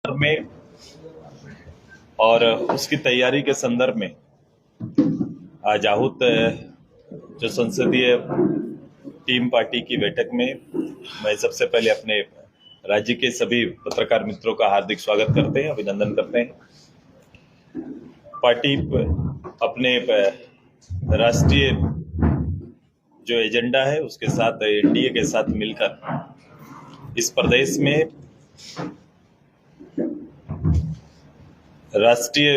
में और उसकी तैयारी के संदर्भ में आज आहूत जो संसदीय टीम पार्टी की बैठक में मैं सबसे पहले अपने राज्य के सभी पत्रकार मित्रों का हार्दिक स्वागत करते हैं, अभिनंदन करते हैं। पार्टी अपने राष्ट्रीय जो एजेंडा है उसके साथ एनडीए के साथ मिलकर इस प्रदेश में राष्ट्रीय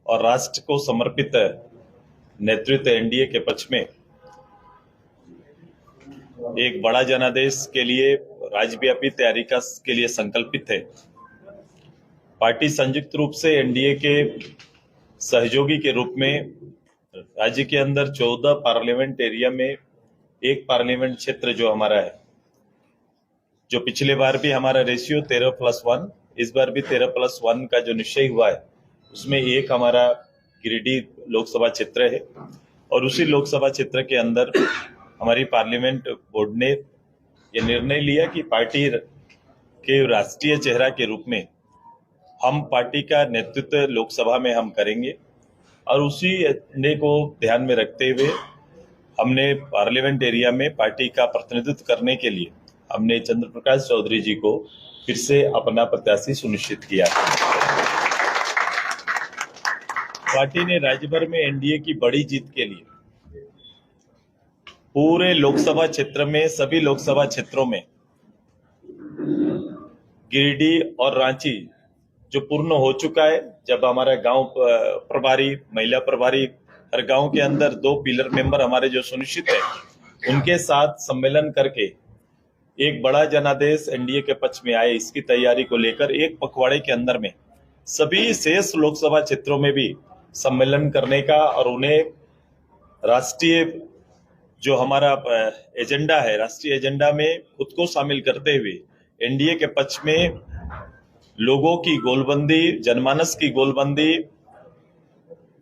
और राष्ट्र को समर्पित नेतृत्व एनडीए के पक्ष में एक बड़ा जनादेश के लिए राज्यव्यापी तैयारी के लिए संकल्पित है। पार्टी संयुक्त रूप से एनडीए के सहयोगी के रूप में राज्य के अंदर 14 पार्लियामेंट एरिया में एक पार्लियामेंट क्षेत्र जो हमारा है, जो पिछले बार भी हमारा रेशियो 13+1, इस बार भी 13+1 का जो निश्चय हुआ है उसमें एक हमारा गिरिडीह लोकसभा क्षेत्र है। और उसी लोकसभा क्षेत्र के अंदर हमारी पार्लियामेंट बोर्ड ने यह निर्णय लिया कि पार्टी के राष्ट्रीय चेहरा के रूप में हम पार्टी का नेतृत्व लोकसभा में हम करेंगे। और उसी निर्णय को ध्यान में रखते हुए हमने पार्लियामेंट एरिया में पार्टी का प्रतिनिधित्व करने के लिए हमने चंद्र प्रकाश चौधरी जी को फिर से अपना प्रत्याशी सुनिश्चित किया। पार्टी ने राज्य भर में एनडीए की बड़ी जीत के लिए पूरे लोकसभा क्षेत्र में, सभी लोकसभा क्षेत्रों में गिरिडीह और रांची जो पूर्ण हो चुका है, जब हमारा गांव प्रभारी, महिला प्रभारी, हर गांव के अंदर 2 पिलर मेंबर हमारे जो सुनिश्चित है, उनके साथ सम्मेलन करके एक बड़ा जनादेश एनडीए के पक्ष में आए, इसकी तैयारी को लेकर एक पखवाड़े के अंदर में सभी शेष लोकसभा क्षेत्रों में भी सम्मेलन करने का और उन्हें राष्ट्रीय जो हमारा एजेंडा है, राष्ट्रीय एजेंडा में खुद को शामिल करते हुए एनडीए के पक्ष में लोगों की गोलबंदी, जनमानस की गोलबंदी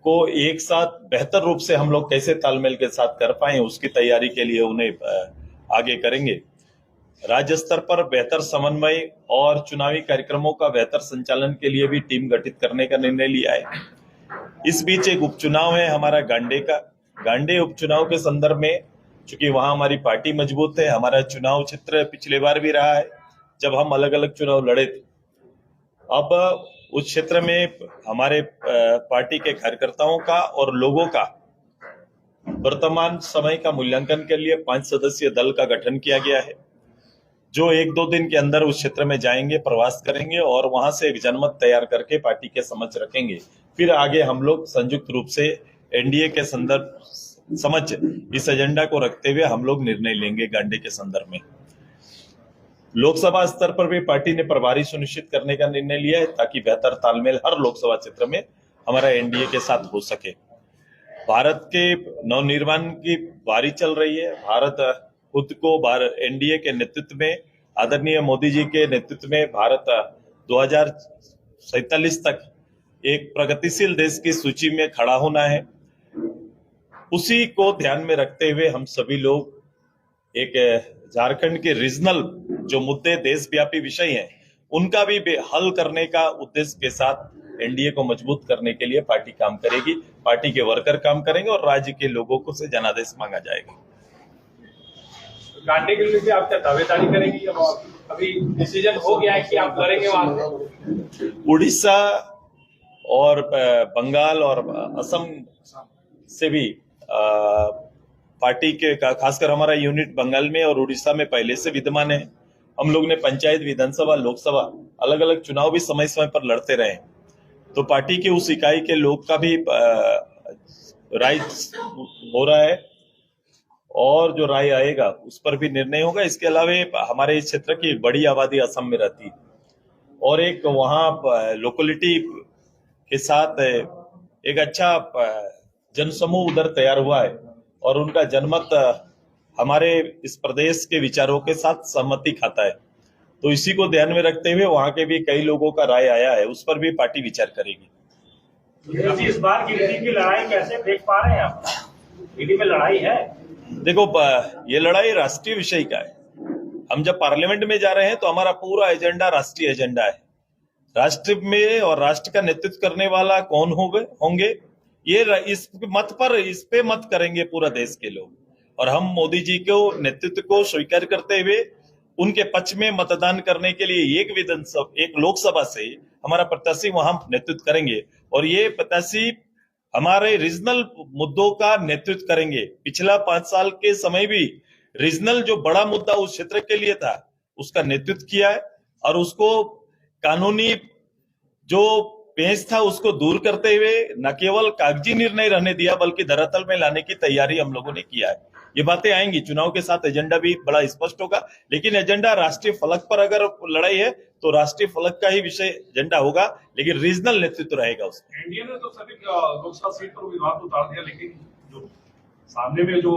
को एक साथ बेहतर रूप से हम लोग कैसे तालमेल के साथ कर पाए, उसकी तैयारी के लिए उन्हें आगे करेंगे। राज्य स्तर पर बेहतर समन्वय और चुनावी कार्यक्रमों का बेहतर संचालन के लिए भी टीम गठित करने का निर्णय लिया है। इस बीच एक उपचुनाव है हमारा गांडे का। गांडे उपचुनाव के संदर्भ में चूंकि वहां हमारी पार्टी मजबूत है, हमारा चुनाव क्षेत्र पिछले बार भी रहा है जब हम अलग अलग चुनाव लड़े थे। अब उस क्षेत्र में हमारे पार्टी के कार्यकर्ताओं का और लोगों का वर्तमान समय का मूल्यांकन के लिए 5 सदस्यीय दल का गठन किया गया है, जो 1-2 दिन के अंदर उस क्षेत्र में जाएंगे, प्रवास करेंगे और वहां से एक जनमत तैयार करके पार्टी के समक्ष रखेंगे। फिर आगे हम लोग संयुक्त रूप से एनडीए के समक्ष इस एजेंडा को रखते हुए हम लोग निर्णय लेंगे। गांडे के संदर्भ में लोकसभा स्तर पर भी पार्टी ने प्रभारी सुनिश्चित करने का निर्णय लिया है ताकि बेहतर तालमेल हर लोकसभा क्षेत्र में हमारा एनडीए के साथ हो सके। भारत के नवनिर्माण की बारी चल रही है। भारत खुद को एनडीए के नेतृत्व में, आदरणीय मोदी जी के नेतृत्व में भारत 2047 तक एक प्रगतिशील देश की सूची में खड़ा होना है। उसी को ध्यान में रखते हुए हम सभी लोग एक झारखंड के रीजनल जो मुद्दे, देशव्यापी विषय हैं, उनका भी हल करने का उद्देश्य के साथ एनडीए को मजबूत करने के लिए पार्टी काम करेगी। पार्टी के वर्कर काम करेंगे और राज्य के लोगों को से जनादेश मांगा जाएगा। गांडे के लिए आप क्या दावेदारी करेंगी? अभी डिसीजन हो गया है कि आप लड़ेंगे वहां से? उड़ीसा और बंगाल और असम से भी पार्टी के खासकर हमारा यूनिट बंगाल में और उड़ीसा में पहले से विद्यमान है। हम लोग ने पंचायत, विधानसभा, लोकसभा अलग अलग चुनाव भी समय समय पर लड़ते रहे, तो पार्टी की उस इकाई के लोग का भी राय हो रहा है और जो राय आएगा उस पर भी निर्णय होगा। इसके अलावा हमारे इस क्षेत्र की बड़ी आबादी असम में रहती है और एक वहां लोकेलिटी के साथ एक अच्छा जनसमूह उधर तैयार हुआ है और उनका जनमत हमारे इस प्रदेश के विचारों के साथ सहमति खाता है। तो इसी को ध्यान में रखते हुए वहां के भी कई लोगों का राय आया है, उस पर भी पार्टी विचार करेगी। इस बार गिरिडीह की लड़ाई कैसे देख पा रहे हैं आप? गिरिडीह में लड़ाई है? देखो, ये लड़ाई राष्ट्रीय विषय का है। हम जब पार्लियामेंट में जा रहे हैं तो हमारा पूरा एजेंडा राष्ट्रीय एजेंडा है। राष्ट्र में और राष्ट्र का नेतृत्व करने वाला कौन होंगे ये इस पे मत करेंगे पूरा देश के लोग। और हम मोदी जी को नेतृत्व को स्वीकार करते हुए उनके पक्ष में मतदान करने के लिए एक लोकसभा से हमारा प्रत्याशी वहां नेतृत्व करेंगे। और ये प्रत्याशी हमारे रीजनल मुद्दों का नेतृत्व करेंगे। पिछला 5 साल के समय भी रीजनल जो बड़ा मुद्दा उस क्षेत्र के लिए था उसका नेतृत्व किया है और उसको कानूनी जो पेच था उसको दूर करते हुए न केवल कागजी निर्णय रहने दिया बल्कि धरातल में लाने की तैयारी हम लोगों ने किया है। ये बातें आएंगी चुनाव के साथ, एजेंडा भी बड़ा स्पष्ट होगा। लेकिन एजेंडा राष्ट्रीय फलक पर अगर लड़ाई है तो राष्ट्रीय फलक का ही विषय एजेंडा होगा, लेकिन रीजनल नेतृत्व रहेगा उसमें। एनडीए ने तो सभी लोकसभा सीट पर विवाद उतार दिया, लेकिन जो सामने में जो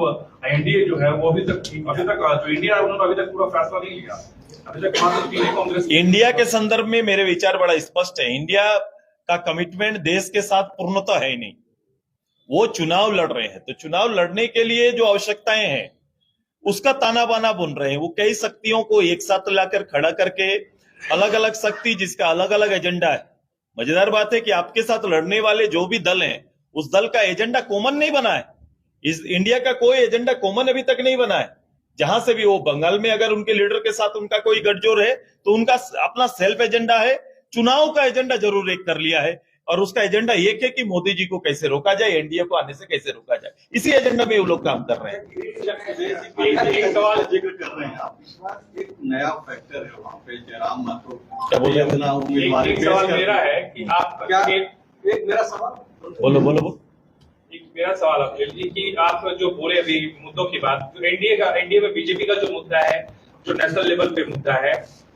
एनडीए जो है वो अभी तक जो इंडिया है उन्होंने अभी तक पूरा फैसला नहीं लिया। अभी तक मात्र 3 कांग्रेस। इंडिया के संदर्भ में मेरे विचार बड़ा स्पष्ट है। इंडिया का कमिटमेंट देश के साथ पूर्णतः है ही नहीं। वो चुनाव लड़ रहे हैं तो चुनाव लड़ने के लिए जो आवश्यकताएं हैं उसका ताना बाना बुन रहे हैं। वो कई शक्तियों को एक साथ लाकर खड़ा करके अलग अलग शक्ति जिसका अलग अलग एजेंडा है। मजेदार बात है कि आपके साथ लड़ने वाले जो भी दल हैं उस दल का एजेंडा कॉमन नहीं बना है। इस इंडिया का कोई एजेंडा कॉमन अभी तक नहीं बना है। जहां से भी वो बंगाल में अगर उनके लीडर के साथ उनका कोई गठजोड़ है तो उनका अपना सेल्फ एजेंडा है। चुनाव का एजेंडा जरूर एक कर लिया है और उसका एजेंडा एक है कि मोदी जी को कैसे रोका जाए, एनडीए को आने से कैसे रोका जाए। इसी एजेंडा में वो लोग काम कर रहे हैं। एक सवाल जिक्र कर रहे हैं आप, इस बार एक नया फैक्टर है वहाँ पे जयराम माथुर क्या बोल रहे हैं? एक सवाल मेरा है कि आप क्या एक मेरा सवाल बोलो। एक मेरा सवाल आपके लिए कि आप जो बोले अभी मुद्दों की बात, तो एनडीए में बीजेपी का जो मुद्दा है, जो नेशनल लेवल पे मुद्दा है,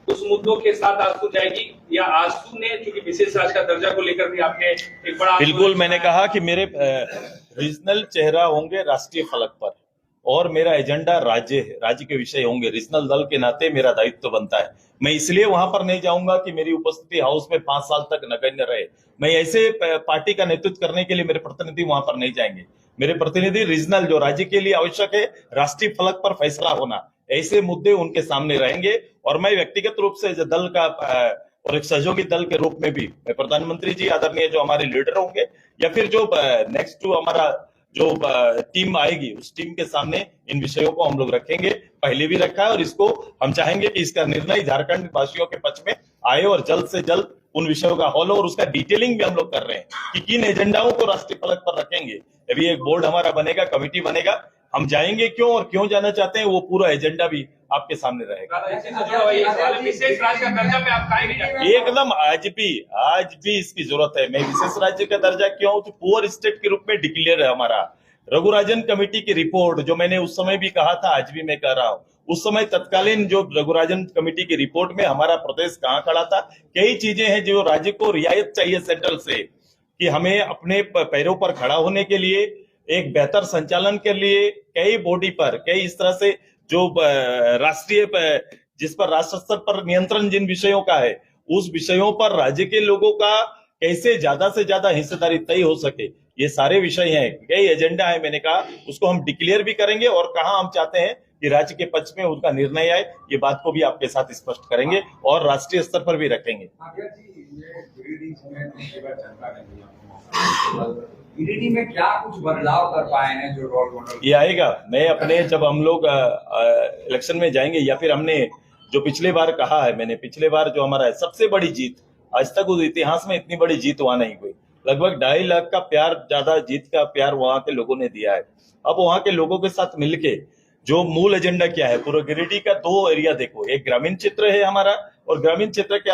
उस मुद्दों के साथ आजसू जाएगी या आजसू ने चूंकि विशेष राज्य का दर्जा को लेकर भी आपने एक बड़ा बिल्कुल मैंने कहा कि मेरे रीजनल चेहरा होंगे राष्ट्रीय फलक पर और मेरा एजेंडा राज्य है, राज्य के विषय होंगे। रीजनल दल के नाते मेरा दायित्व बनता है। मैं इसलिए वहां पर नहीं जाऊंगा कि मेरी उपस्थिति हाउस में 5 साल तक नगण्य रहे। मैं ऐसे पार्टी का नेतृत्व करने के लिए मेरे प्रतिनिधि वहां पर नहीं जाएंगे। मेरे प्रतिनिधि रीजनल जो राज्य के लिए आवश्यक है, राष्ट्रीय फलक पर फैसला होना, ऐसे मुद्दे उनके सामने रहेंगे। और मैं व्यक्तिगत रूप से दल का और एक सहयोगी दल के रूप में भी प्रधानमंत्री जी आदरणीय जो हमारे लीडर होंगे या फिर जो नेक्स्ट हमारा जो टीम आएगी उस टीम के सामने इन विषयों को हम लोग रखेंगे। पहले भी रखा है और इसको हम चाहेंगे कि इसका निर्णय झारखंड वासियों के पक्ष में आए और जल्द से जल्द उन विषयों का हॉल और उसका डिटेलिंग भी हम लोग कर रहे हैं कि किन एजेंडाओं को राष्ट्रीय फलक पर रखेंगे। अभी एक बोर्ड हमारा बनेगा, कमिटी बनेगा, हम जाएंगे क्यों और क्यों जाना चाहते हैं वो पूरा एजेंडा भी आपके सामने रहेगा। विशेष राज्य का दर्जा पे आप काहे नहीं जाते? एकदम आज भी इसकी जरूरत है। मैं विशेष राज्य का दर्जा क्यों तो पुअर स्टेट के रूप में डिक्लेयर है हमारा। रघुराजन कमेटी की रिपोर्ट जो मैंने उस समय भी कहा था, आज भी मैं कह रहा हूँ, उस समय तत्कालीन जो रघुराजन कमेटी की रिपोर्ट में हमारा प्रदेश कहाँ खड़ा था। कई चीजें हैं जो राज्य को रियायत चाहिए सेंट्रल से कि हमें अपने पैरों पर खड़ा होने के लिए, एक बेहतर संचालन के लिए कई बॉडी पर, कई इस तरह से जो राष्ट्रीय जिस पर राष्ट्र स्तर पर नियंत्रण जिन विषयों का है उस विषयों पर राज्य के लोगों का कैसे ज्यादा से ज्यादा हिस्सेदारी तय हो सके, ये सारे विषय हैं। कई एजेंडा है, मैंने कहा उसको हम डिक्लेयर भी करेंगे और कहां हम चाहते हैं कि राज्य के पक्ष में उनका निर्णय आए, ये बात को भी आपके साथ स्पष्ट करेंगे और राष्ट्रीय स्तर पर भी रखेंगे। ईडीडी में क्या कुछ बदलाव कर पाए हैं जो रोल मॉडल ये आएगा। मैं अपने जब हम लोग इलेक्शन में जाएंगे या फिर हमने जो पिछले बार कहा है, मैंने पिछले बार जो हमारा सबसे बड़ी जीत, आज तक उस इतिहास में इतनी बड़ी जीत वहां नहीं हुई। लगभग 2.5 लाख का प्यार, ज्यादा जीत का प्यार वहां के लोगों ने दिया है। अब वहां के लोगों के साथ मिलके जो मूल एजेंडा क्या है, पूरा गिरिडीह का 2 एरिया देखो, एक ग्रामीण क्षेत्र है हमारा और ग्रामीण क्षेत्र के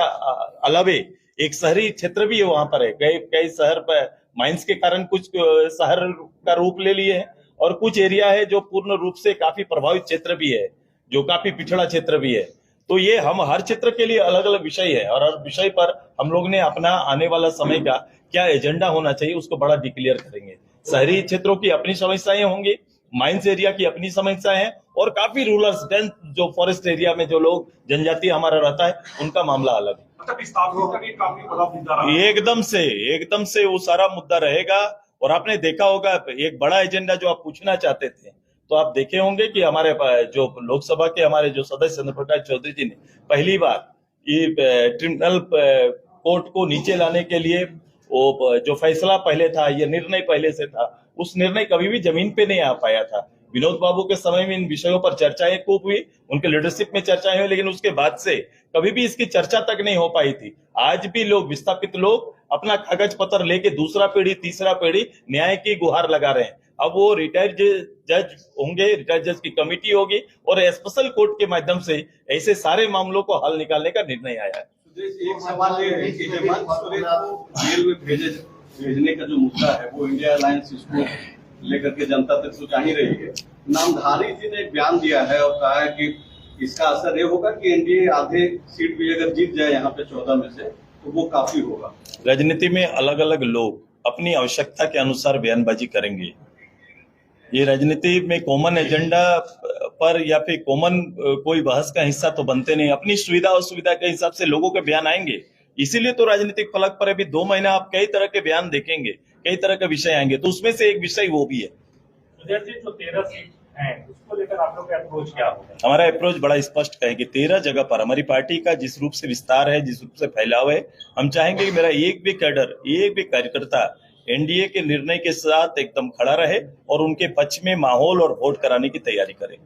अलावे एक शहरी क्षेत्र भी है वहां पर है। कई शहर पर माइंस के कारण कुछ शहर का रूप ले लिए हैं और कुछ एरिया है जो पूर्ण रूप से काफी प्रभावित क्षेत्र भी है, जो काफी पिछड़ा क्षेत्र भी है। तो ये हम हर क्षेत्र के लिए अलग अलग विषय है और हर विषय पर हम लोग ने अपना आने वाला समय का क्या एजेंडा होना चाहिए उसको बड़ा डिक्लेयर करेंगे। शहरी क्षेत्रों की अपनी समस्याएं होंगी, माइंस एरिया की अपनी समस्याएं हैं और काफी रूरल डेंस जो फॉरेस्ट एरिया में जो लोग जनजाति हमारा रहता है उनका मामला अलग है। एकदम से वो सारा मुद्दा रहेगा। और आपने देखा होगा एक बड़ा एजेंडा जो आप पूछना चाहते थे तो आप देखे होंगे कि हमारे जो लोकसभा के हमारे जो सदस्य चंद्र प्रकाश चौधरी जी ने पहली बार ये ट्रिब्यूनल कोर्ट को नीचे लाने के लिए वो जो फैसला पहले था, ये निर्णय पहले से था, उस निर्णय कभी भी जमीन पे नहीं आ पाया था। विनोद बाबू के समय में इन विषयों पर चर्चाएं खूब हुई, उनके लीडरशिप में चर्चाएं हुई, लेकिन उसके बाद से कभी भी इसकी चर्चा तक नहीं हो पाई थी। आज भी लोग, विस्थापित लोग अपना कागज पत्र लेके दूसरा पीढ़ी, तीसरा पीढ़ी न्याय की गुहार लगा रहे हैं। अब वो रिटायर्ड जज होंगे, रिटायर्ड जज की कमेटी होगी और स्पेशल कोर्ट के माध्यम से ऐसे सारे मामलों को हल निकालने का निर्णय आया है। एक सवाल ये है कि हेमंत सोरेन को जेल में भेजने का जो मुद्दा है वो इंडिया अलायंस इसको लेकर के जनता तक पहुंचा ही रही है। नामधारी जी ने एक बयान दिया है और कहा है कि इसका असर ये होगा कि एनडीए आधे सीट भी अगर जीत जाए यहाँ पे 14 में से तो वो काफी होगा। राजनीति में अलग अलग लोग अपनी आवश्यकता के अनुसार बयानबाजी करेंगे। ये राजनीति में कॉमन एजेंडा पर या फिर कॉमन कोई बहस का हिस्सा तो बनते नहीं। अपनी सुविधा और सुविधा के हिसाब से लोगों के बयान आएंगे। इसीलिए तो राजनीतिक फलक पर अभी 2 महीना आप कई तरह के बयान देखेंगे, कई तरह के विषय आएंगे, तो उसमें से एक विषय वो भी है। जो 13 सीट हैं उसको लेकर आप लोग का अप्रोच क्या होगा? हमारा अप्रोच बड़ा स्पष्ट है कि 13 जगह पर हमारी पार्टी का जिस रूप से विस्तार है, जिस रूप से फैलाव है, हम चाहेंगे कि मेरा एक भी कैडर, एक भी कार्यकर्ता एनडीए के निर्णय के साथ एकदम खड़ा रहे और उनके पक्ष में माहौल और वोट कराने की तैयारी करे।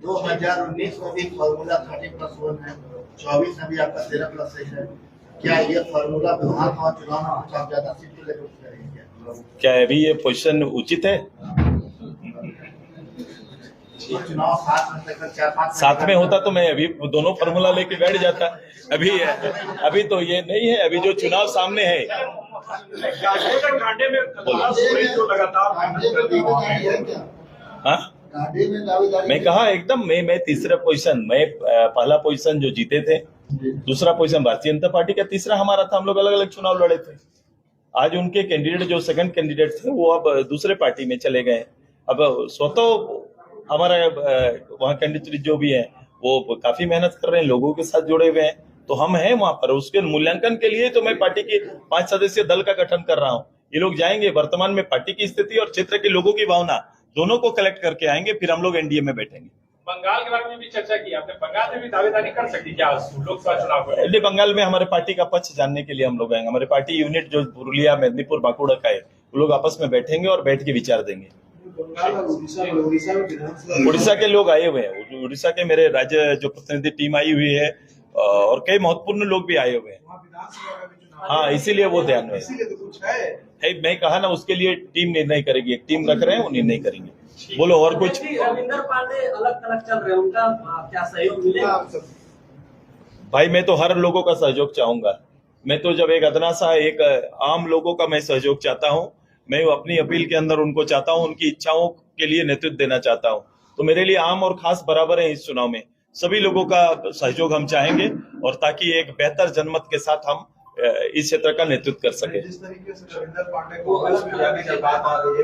2019 में भी फॉर्मूला 30+1 है, 24 में भी आपका 13+6 है। क्या ये फॉर्मूला विधानसभा चुनाव में कुछ आप ज्यादा सीट लेकर करेंगे? क्या अभी ये पोजीशन उचित है? चुनाव 7 में लेकर 4-5 साथ में होता तो मैं अभी दोनों फॉर्मूला लेके बैठ जाता। अभी तो ये नहीं है। अभी जो चुनाव सामने है, कांटे में जो लगातार हाँ, मैं कहा एकदम मैं तीसरा पोजीशन, मैं पहला पोजीशन जो जीते थे, दूसरा पोजीशन भारतीय जनता पार्टी का, तीसरा हमारा था। हम लोग अलग अलग चुनाव लड़े थे। आज उनके कैंडिडेट जो सेकंड कैंडिडेट थे वो अब दूसरे पार्टी में चले गए। अब स्वतः हमारा वहाँ कैंडिडेट जो भी है वो काफी मेहनत कर रहे हैं, लोगों के साथ जुड़े हुए हैं, तो हम हैं वहां पर। उसके मूल्यांकन के लिए तो मैं पार्टी के 5 सदस्यीय दल का गठन कर रहा हूँ। ये लोग जाएंगे, वर्तमान में पार्टी की स्थिति और क्षेत्र के लोगों की भावना दोनों को कलेक्ट करके आएंगे, फिर हम लोग एनडीए में बैठेंगे। बंगाल के बारे में भी चर्चा की आपने, बंगाल में भी दावेदारी कर सकती क्या लोकसभा चुनाव को? बंगाल में हमारे पार्टी का पक्ष जानने के लिए हम लोग आएंगे। हमारे पार्टी यूनिट जो पुरुलिया, मेदिनीपुर, बांकुड़ा का है, वो लोग आपस में बैठेंगे और बैठ के विचार देंगे। उड़ीसा के लोग आए हुए हैं, उड़ीसा के मेरे राज्य जो प्रतिनिधि टीम आई हुई है और कई महत्वपूर्ण लोग भी आए हुए हैं। हाँ, इसीलिए वो ध्यान में है। मैं कहा ना, उसके लिए टीम निर्णय करेगी। एक टीम रख रहे हैं, वो निर्णय करेंगे। बोलो और कुछ। रविंदर पांडे अलग अलग चल रहे हैं, उनका क्या सहयोग मिलेगा? भाई मैं तो हर लोगों का सहयोग चाहूंगा। मैं तो जब एक अदना सा एक आम लोगों का मैं सहयोग चाहता हूँ। मैं अपनी अपील के अंदर उनको चाहता हूँ, उनकी इच्छाओं के लिए नेतृत्व देना चाहता हूँ। तो मेरे लिए आम और खास बराबर है। इस चुनाव में सभी लोगों का सहयोग हम चाहेंगे और ताकि एक बेहतर जनमत के साथ हम इस क्षेत्र का नेतृत्व कर सके। जिस तरीके से रविंदर पांडे को जाने की बात आ रही है,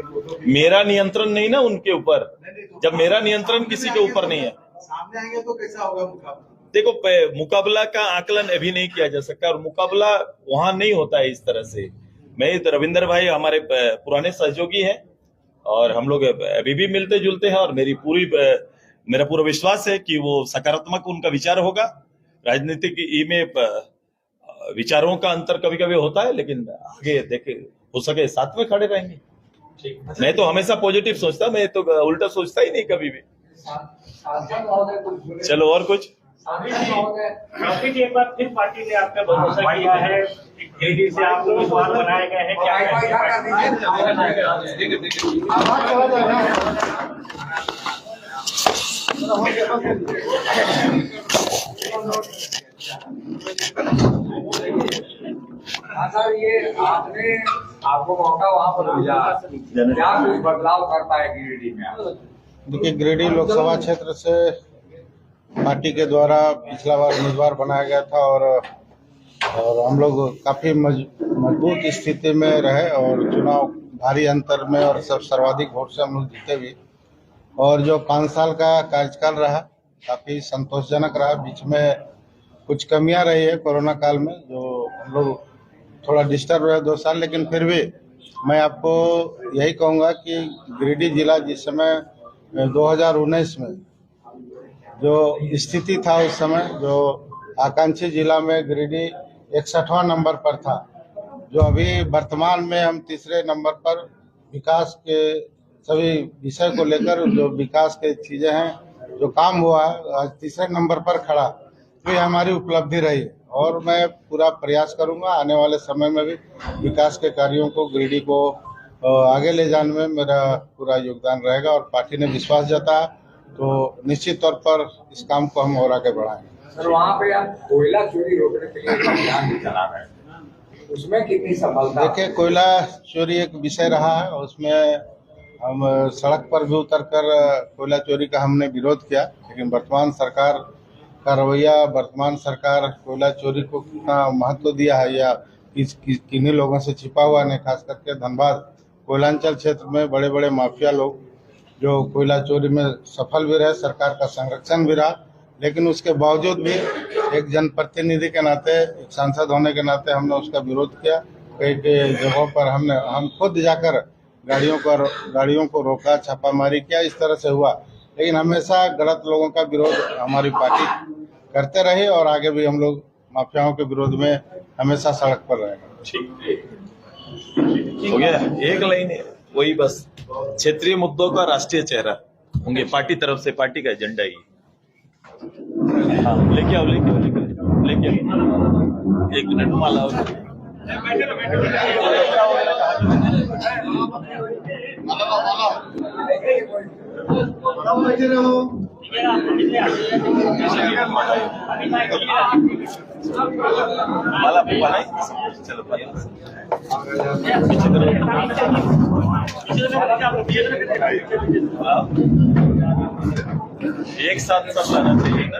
मेरा नियंत्रण नहीं ना उनके ऊपर। जब मेरा नियंत्रण किसी के ऊपर नहीं है, सामने आएंगे तो कैसा होगा मुकाबला? देखो, मुकाबला का आकलन अभी नहीं किया जा सकता और मुकाबला वहां नहीं होता है इस तरह से। मैं तो रविंदर भाई हमारे पुराने सहयोगी हैं और हम लोग अभी भी मिलते जुलते हैं और मेरा पूरा विश्वास है कि वो सकारात्मक उनका विचार होगा। राजनीतिक में विचारों का अंतर कभी कभी होता है, लेकिन आगे देखे हो सके साथ में खड़े रहेंगे। मैं तो हमेशा पॉजिटिव सोचता, मैं तो उल्टा सोचता ही नहीं कभी भी। चलो और कुछ। काफी देर बाद फिर पार्टी ने आप पे भरोसा किया है, जेडी से आप उम्मीदवार बनाए गए हैं, सर ये आपको मौका वहाँ पर मिला, क्या कुछ बदलाव कर पाए गिरिडीह में? देखिए, गिरिडीह लोकसभा क्षेत्र से पार्टी के द्वारा पिछला बार उम्मीदवार बनाया गया था और हम लोग काफी मजबूत स्थिति में रहे और चुनाव भारी अंतर में और सब सर्वाधिक वोट से हम लोग जीते भी। और जो 5 साल का कार्यकाल रहा काफी संतोषजनक रहा। बीच में कुछ कमियां रही है कोरोना काल में, जो हम लोग थोड़ा डिस्टर्ब रहे 2 साल, लेकिन फिर भी मैं आपको यही कहूँगा कि गिरिडीह जिला जिस समय 2019 में जो स्थिति था, उस समय जो आकांक्षी जिला में गिरिडीह 61वां नंबर पर था। जो अभी वर्तमान में हम तीसरे नंबर पर विकास के सभी विषय को लेकर जो विकास के चीजें हैं, जो काम हुआ है, आज तीसरे नंबर पर खड़ा, तो ये हमारी उपलब्धि रही। और मैं पूरा प्रयास करूंगा आने वाले समय में भी विकास के कार्यों को, गिरिडीह को आगे ले जाने में मेरा पूरा योगदान रहेगा। और पार्टी ने विश्वास जताया तो निश्चित तौर पर इस काम को हम और आगे बढ़ाएंगे। सर, वहाँ पे आप कोयला चोरी रोकने के लिए अभियान भी चला रहे हैं, उसमें कितनी सफलता? देखिए, कोयला चोरी एक विषय रहा है और उसमें हम सड़क पर भी उतरकर कोयला चोरी का हमने विरोध किया, लेकिन वर्तमान सरकार का रवैया, वर्तमान सरकार कोयला चोरी को कितना महत्व दिया है या किन्हीं लोगों से छिपा हुआ नहीं। खास करके धनबाद कोयलांचल क्षेत्र में बड़े बड़े माफिया लोग जो कोयला चोरी में सफल भी रहे, सरकार का संरक्षण भी रहा, लेकिन उसके बावजूद भी एक जनप्रतिनिधि के नाते, एक सांसद होने के नाते हमने उसका विरोध किया। कई कई जगहों पर हम खुद जाकर गाड़ियों को रोका, छापामारी किया, इस तरह से हुआ। लेकिन हमेशा गलत लोगों का विरोध हमारी पार्टी करते रही और आगे भी हम लोग माफियाओं के विरोध में हमेशा सड़क पर रहेंगे। ठीक हो गया, एक लाइन है वही बस। क्षेत्रीय मुद्दों का राष्ट्रीय चेहरा होंगे पार्टी तरफ से, पार्टी का एजेंडा ही। हाँ, लेके आओ। एक मिनट माला माला नहीं, चलो एक साथ सब लाना चाहिए ना।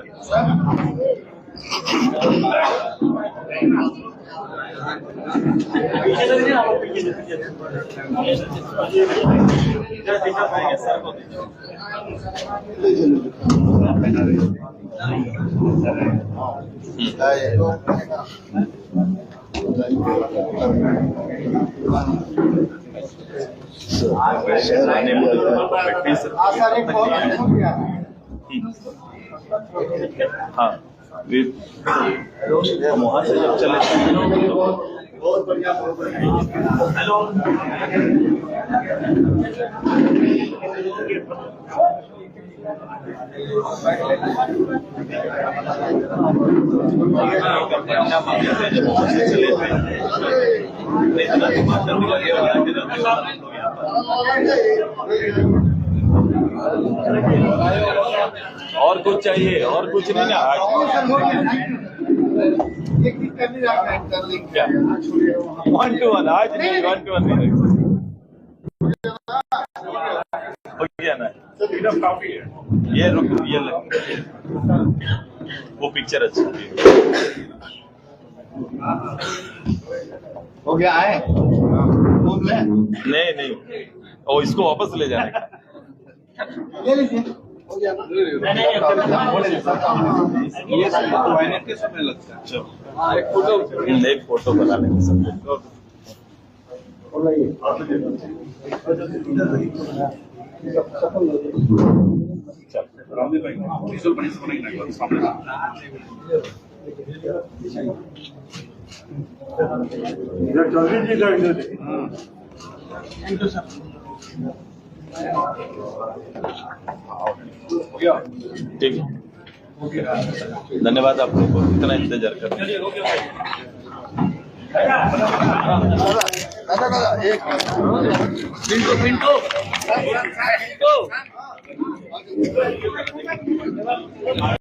हाँ, हम वहाँ से जब चले बहुत बढ़िया। हेलो, और कुछ चाहिए? और कुछ नहीं ना? क्या 1 to 1? आज नहीं, 1 to 1 नहीं हो गया ना। काफी है ये रुक, ये लग, वो पिक्चर अच्छी थी। हो गया है? नहीं, और इसको वापस ले जाने का। ले लीजिए, हो गया ना? ये के समय लगता है। चलो एक फोटो बना लेंगे सब। रामदेव भाई विजुअल बनी इसको नहीं ना सामने इधर चौधरी जी का इधर थैंक यू सर। हो गया, ठीक है, धन्यवाद आप लोगों को इतना इंतजार कर। एक मिनटो